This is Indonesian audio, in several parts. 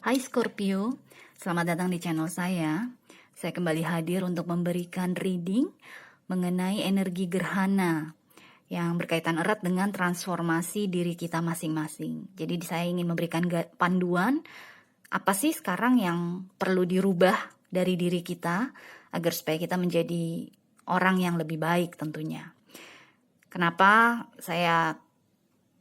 Hai Scorpio, selamat datang di channel saya. Saya kembali hadir untuk memberikan reading mengenai energi gerhana yang berkaitan erat dengan transformasi diri kita masing-masing. Jadi saya ingin memberikan panduan apa sih sekarang yang perlu dirubah dari diri kita agar supaya kita menjadi orang yang lebih baik tentunya. Kenapa saya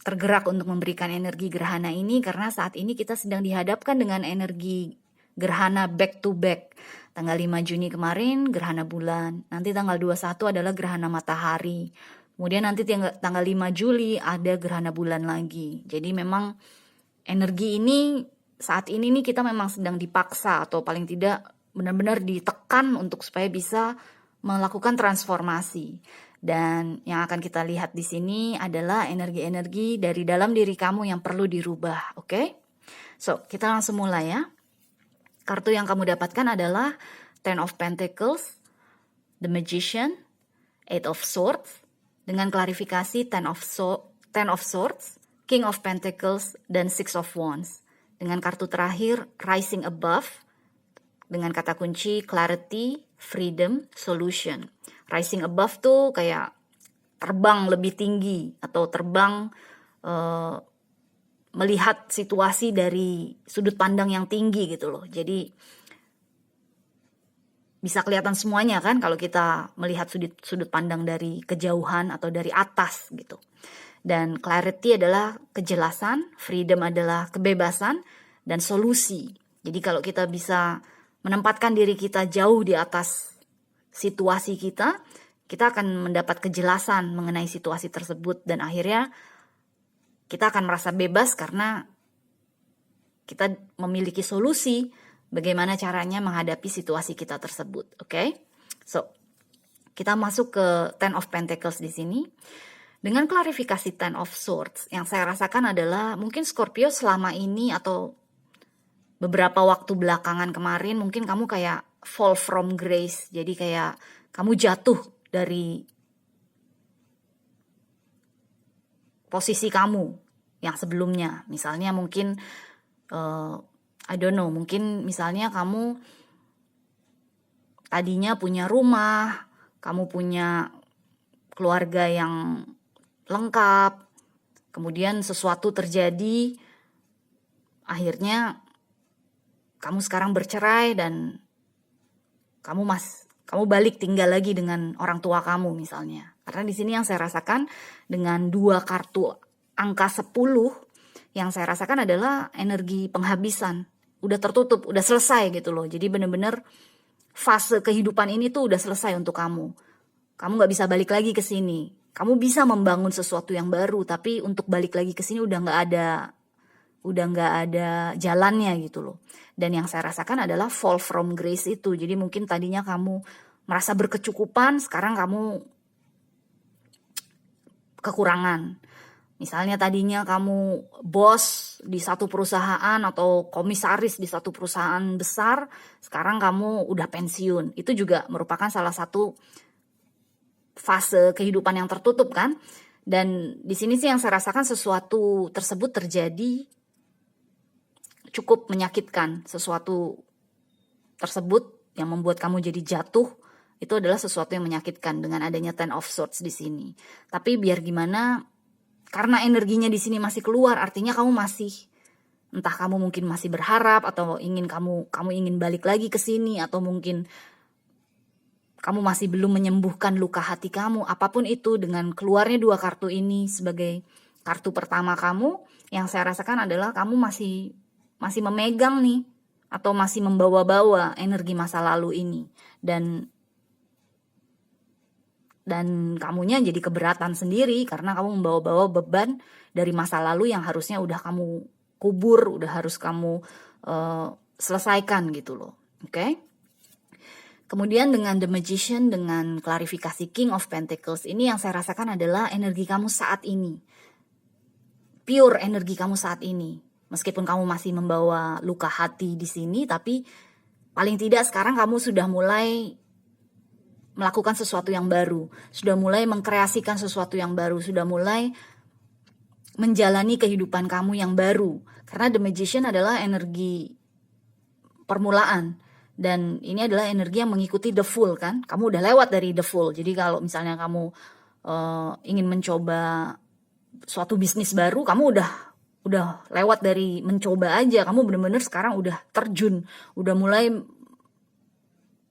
tergerak untuk memberikan energi gerhana ini? Karena saat ini kita sedang dihadapkan dengan energi gerhana back to back. Tanggal 5 Juni kemarin gerhana bulan, nanti tanggal 21 adalah gerhana matahari. Kemudian nanti tanggal 5 Juli ada gerhana bulan lagi. Jadi memang energi ini saat ini nih kita memang sedang dipaksa atau paling tidak benar-benar ditekan untuk supaya bisa melakukan transformasi. Dan yang akan kita lihat di sini adalah energi-energi dari dalam diri kamu yang perlu dirubah, oke? So, kita langsung mulai ya. Kartu yang kamu dapatkan adalah Ten of Pentacles, The Magician, Eight of Swords, dengan klarifikasi Ten of Swords, King of Pentacles, dan Six of Wands. Dengan kartu terakhir Rising Above, dengan kata kunci Clarity, Freedom, Solution. Rising above tuh kayak terbang lebih tinggi atau terbang melihat situasi dari sudut pandang yang tinggi gitu loh. Jadi bisa kelihatan semuanya kan kalau kita melihat sudut pandang dari kejauhan atau dari atas gitu. Dan clarity adalah kejelasan, freedom adalah kebebasan, dan solusi. Jadi kalau kita bisa menempatkan diri kita jauh di atas situasi kita akan mendapat kejelasan mengenai situasi tersebut dan akhirnya kita akan merasa bebas karena kita memiliki solusi bagaimana caranya menghadapi situasi kita tersebut, oke? So, kita masuk ke Ten of Pentacles di sini. Dengan klarifikasi Ten of Swords, yang saya rasakan adalah mungkin Scorpio selama ini atau beberapa waktu belakangan kemarin mungkin kamu kayak fall from grace. Jadi kayak kamu jatuh dari posisi kamu yang sebelumnya. Misalnya mungkin I don't know, mungkin misalnya kamu tadinya punya rumah, kamu punya keluarga yang lengkap, kemudian sesuatu terjadi, akhirnya kamu sekarang bercerai dan kamu balik tinggal lagi dengan orang tua kamu misalnya. Karena di sini yang saya rasakan dengan dua kartu angka 10, yang saya rasakan adalah energi penghabisan. Udah tertutup, udah selesai gitu loh. Jadi benar-benar fase kehidupan ini tuh udah selesai untuk kamu. Kamu gak bisa balik lagi ke sini. Kamu bisa membangun sesuatu yang baru, tapi untuk balik lagi ke sini udah nggak ada jalannya gitu loh. Dan yang saya rasakan adalah fall from grace itu. Jadi mungkin tadinya kamu merasa berkecukupan, sekarang kamu kekurangan. Misalnya tadinya kamu bos di satu perusahaan atau komisaris di satu perusahaan besar, sekarang kamu udah pensiun. Itu juga merupakan salah satu fase kehidupan yang tertutup kan. Dan di sini sih yang saya rasakan sesuatu tersebut terjadi cukup menyakitkan. Sesuatu tersebut yang membuat kamu jadi jatuh itu adalah sesuatu yang menyakitkan dengan adanya Ten of Swords di sini. Tapi biar gimana, karena energinya di sini masih keluar, artinya kamu masih, entah kamu mungkin masih berharap atau kamu ingin balik lagi ke sini, atau mungkin kamu masih belum menyembuhkan luka hati kamu. Apapun itu, dengan keluarnya dua kartu ini sebagai kartu pertama kamu, yang saya rasakan adalah kamu masih memegang nih atau masih membawa-bawa energi masa lalu ini, dan kamunya jadi keberatan sendiri karena kamu membawa-bawa beban dari masa lalu yang harusnya udah kamu kubur, udah harus kamu selesaikan gitu loh. Oke? Kemudian dengan The Magician, dengan klarifikasi King of Pentacles, ini yang saya rasakan adalah energi kamu saat ini. Pure energi kamu saat ini. Meskipun kamu masih membawa luka hati di sini, tapi paling tidak sekarang kamu sudah mulai melakukan sesuatu yang baru, sudah mulai mengkreasikan sesuatu yang baru, sudah mulai menjalani kehidupan kamu yang baru. Karena The Magician adalah energi permulaan. Dan ini adalah energi yang mengikuti the full kan. Kamu udah lewat dari the full. Jadi kalau misalnya kamu ingin mencoba suatu bisnis baru, kamu udah lewat dari mencoba aja. Kamu bener-bener sekarang udah terjun, udah mulai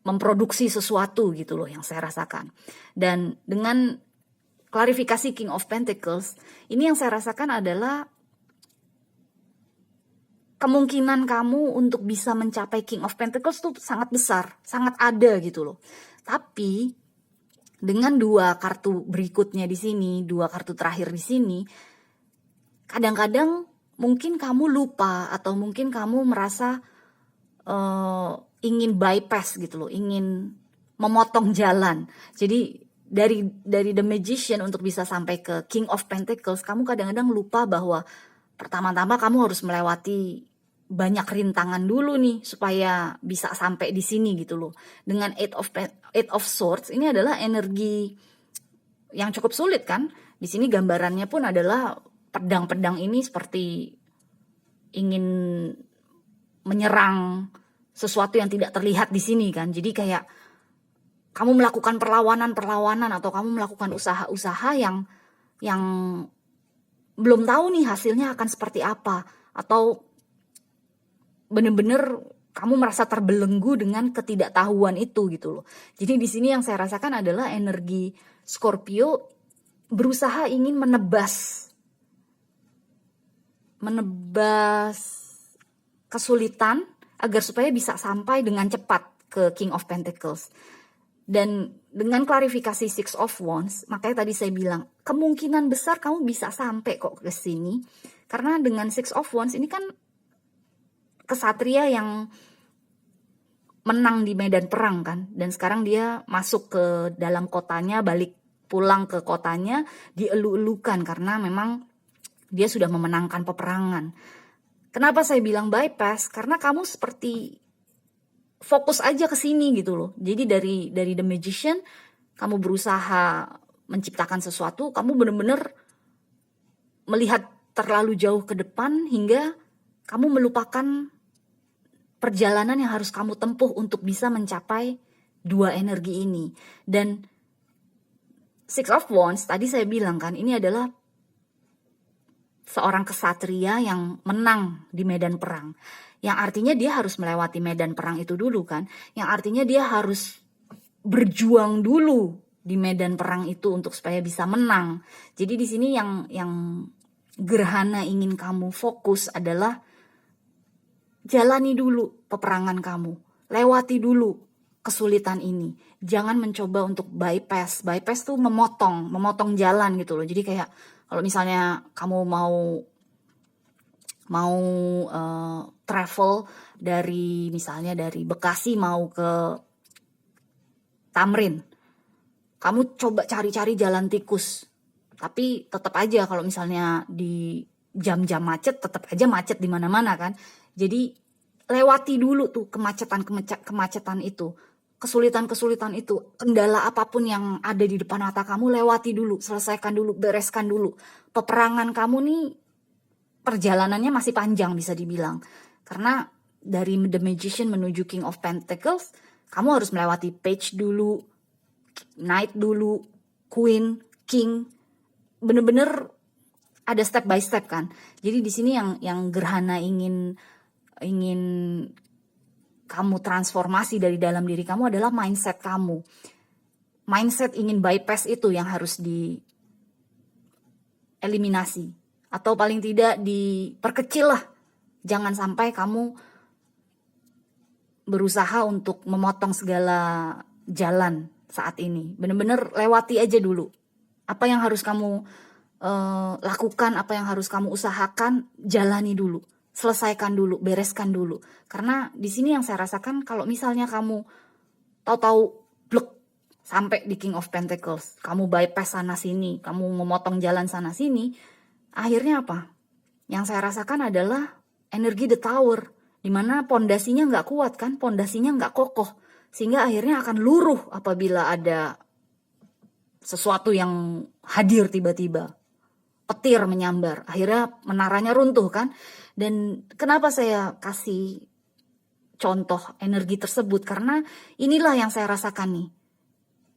memproduksi sesuatu gitu loh yang saya rasakan. Dan dengan klarifikasi King of Pentacles, ini yang saya rasakan adalah kemungkinan kamu untuk bisa mencapai King of Pentacles tuh sangat besar, sangat ada gitu loh. Tapi dengan dua kartu berikutnya di sini, dua kartu terakhir di sini, kadang-kadang mungkin kamu lupa atau mungkin kamu merasa ingin bypass gitu loh, ingin memotong jalan. Jadi dari The Magician untuk bisa sampai ke King of Pentacles, kamu kadang-kadang lupa bahwa pertama-tama kamu harus melewati banyak rintangan dulu nih supaya bisa sampai di sini gitu loh. Dengan Eight of Swords ini adalah energi yang cukup sulit kan. Di sini gambarannya pun adalah pedang-pedang ini seperti ingin menyerang sesuatu yang tidak terlihat di sini kan. Jadi kayak kamu melakukan perlawanan atau kamu melakukan usaha-usaha yang belum tahu nih hasilnya akan seperti apa, atau bener-bener kamu merasa terbelenggu dengan ketidaktahuan itu gitu loh. Jadi di sini yang saya rasakan adalah energi Scorpio berusaha ingin menebas kesulitan agar supaya bisa sampai dengan cepat ke King of Pentacles. Dan dengan klarifikasi Six of Wands, makanya tadi saya bilang kemungkinan besar kamu bisa sampai kok ke sini. Karena dengan Six of Wands ini kan kesatria yang menang di medan perang kan, dan sekarang dia masuk ke dalam kotanya, balik pulang ke kotanya dielu-elukan karena memang dia sudah memenangkan peperangan. Kenapa saya bilang bypass? Karena kamu seperti fokus aja ke sini gitu loh. Jadi dari The Magician kamu berusaha menciptakan sesuatu, kamu benar-benar melihat terlalu jauh ke depan hingga kamu melupakan perjalanan yang harus kamu tempuh untuk bisa mencapai dua energi ini. Dan Six of Wands tadi saya bilang kan, ini adalah seorang kesatria yang menang di medan perang. Yang artinya dia harus melewati medan perang itu dulu kan. Yang artinya dia harus berjuang dulu di medan perang itu untuk supaya bisa menang. Jadi di sini yang gerhana ingin kamu fokus adalah jalani dulu peperangan kamu, lewati dulu kesulitan ini. Jangan mencoba untuk bypass. Bypass tuh memotong jalan gitu loh. Jadi kayak kalau misalnya kamu mau travel dari misalnya dari Bekasi mau ke Tamrin, kamu coba cari-cari jalan tikus. Tapi tetap aja kalau misalnya di jam-jam macet, tetap aja macet di mana-mana kan. Jadi lewati dulu tuh kemacetan itu, kesulitan itu, kendala apapun yang ada di depan mata kamu, lewati dulu, selesaikan dulu, bereskan dulu. Peperangan kamu nih perjalanannya masih panjang bisa dibilang. Karena dari The Magician menuju King of Pentacles, kamu harus melewati Page dulu, Knight dulu, Queen, King. Bener-bener ada step by step kan. Jadi di sini yang gerhana ingin kamu transformasi dari dalam diri kamu adalah mindset kamu. Mindset ingin bypass itu yang harus dieliminasi. Atau paling tidak diperkecil lah. Jangan sampai kamu berusaha untuk memotong segala jalan saat ini. Bener-bener lewati aja dulu. Apa yang harus kamu lakukan, apa yang harus kamu usahakan, jalani dulu. Selesaikan dulu, bereskan dulu. Karena di sini yang saya rasakan kalau misalnya kamu tahu-tahu blek sampai di King of Pentacles, kamu bypass sana sini, kamu memotong jalan sana sini, akhirnya apa? Yang saya rasakan adalah energi the tower, dimana pondasinya nggak kuat kan, pondasinya nggak kokoh, sehingga akhirnya akan luruh apabila ada sesuatu yang hadir tiba-tiba. Petir menyambar, akhirnya menaranya runtuh kan. Dan kenapa saya kasih contoh energi tersebut, karena inilah yang saya rasakan nih.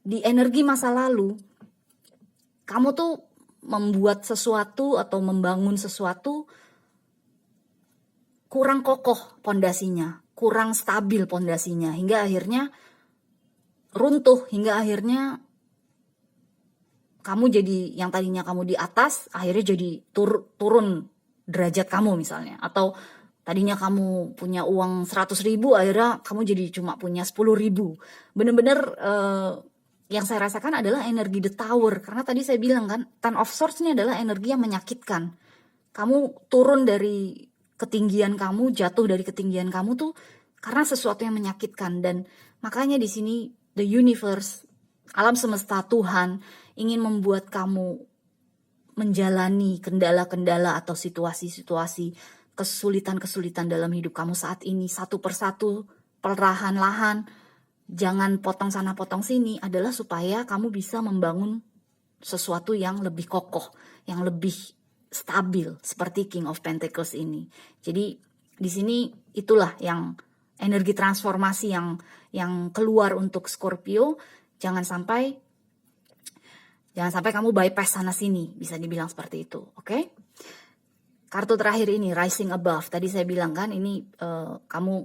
Di energi masa lalu, kamu tuh membuat sesuatu atau membangun sesuatu kurang kokoh pondasinya, kurang stabil pondasinya, hingga akhirnya runtuh, hingga akhirnya kamu jadi yang tadinya kamu di atas, akhirnya jadi turun derajat kamu misalnya. Atau tadinya kamu punya uang 100.000, akhirnya kamu jadi cuma punya 10.000. Bener-bener yang saya rasakan adalah energi the tower. Karena tadi saya bilang kan, Ten of Swords ini adalah energi yang menyakitkan. Kamu turun dari ketinggian kamu, jatuh dari ketinggian kamu tuh karena sesuatu yang menyakitkan. Dan makanya di sini the universe, alam semesta, Tuhan ingin membuat kamu menjalani kendala-kendala atau situasi-situasi, kesulitan-kesulitan dalam hidup kamu saat ini satu persatu, perlahan-lahan, jangan potong sana potong sini, adalah supaya kamu bisa membangun sesuatu yang lebih kokoh, yang lebih stabil seperti King of Pentacles ini. Jadi di sini itulah yang energi transformasi yang keluar untuk Scorpio. Jangan sampai kamu bypass sana sini, bisa dibilang seperti itu, oke? Kartu terakhir ini, Rising Above. Tadi saya bilang kan, ini kamu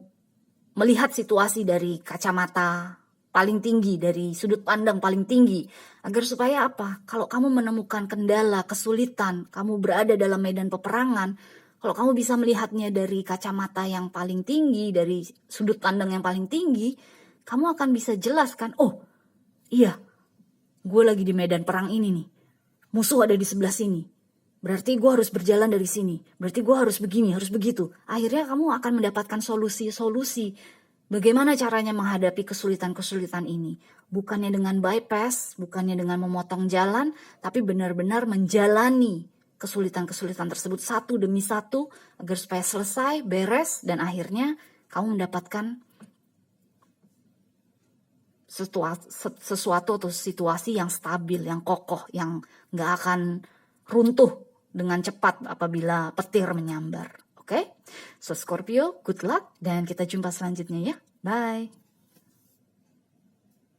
melihat situasi dari kacamata paling tinggi, dari sudut pandang paling tinggi. Agar supaya apa? Kalau kamu menemukan kendala, kesulitan, kamu berada dalam medan peperangan, kalau kamu bisa melihatnya dari kacamata yang paling tinggi, dari sudut pandang yang paling tinggi, kamu akan bisa jelaskan, oh iya, gue lagi di medan perang ini nih. Musuh ada di sebelah sini. Berarti gue harus berjalan dari sini. Berarti gue harus begini, harus begitu. Akhirnya kamu akan mendapatkan solusi-solusi. Bagaimana caranya menghadapi kesulitan-kesulitan ini. Bukannya dengan bypass, bukannya dengan memotong jalan, tapi benar-benar menjalani kesulitan-kesulitan tersebut satu demi satu, agar supaya selesai, beres, dan akhirnya kamu mendapatkan sesuatu atau situasi yang stabil, yang kokoh, yang gak akan runtuh dengan cepat apabila petir menyambar. Oke? So Scorpio, good luck dan kita jumpa selanjutnya ya. Bye.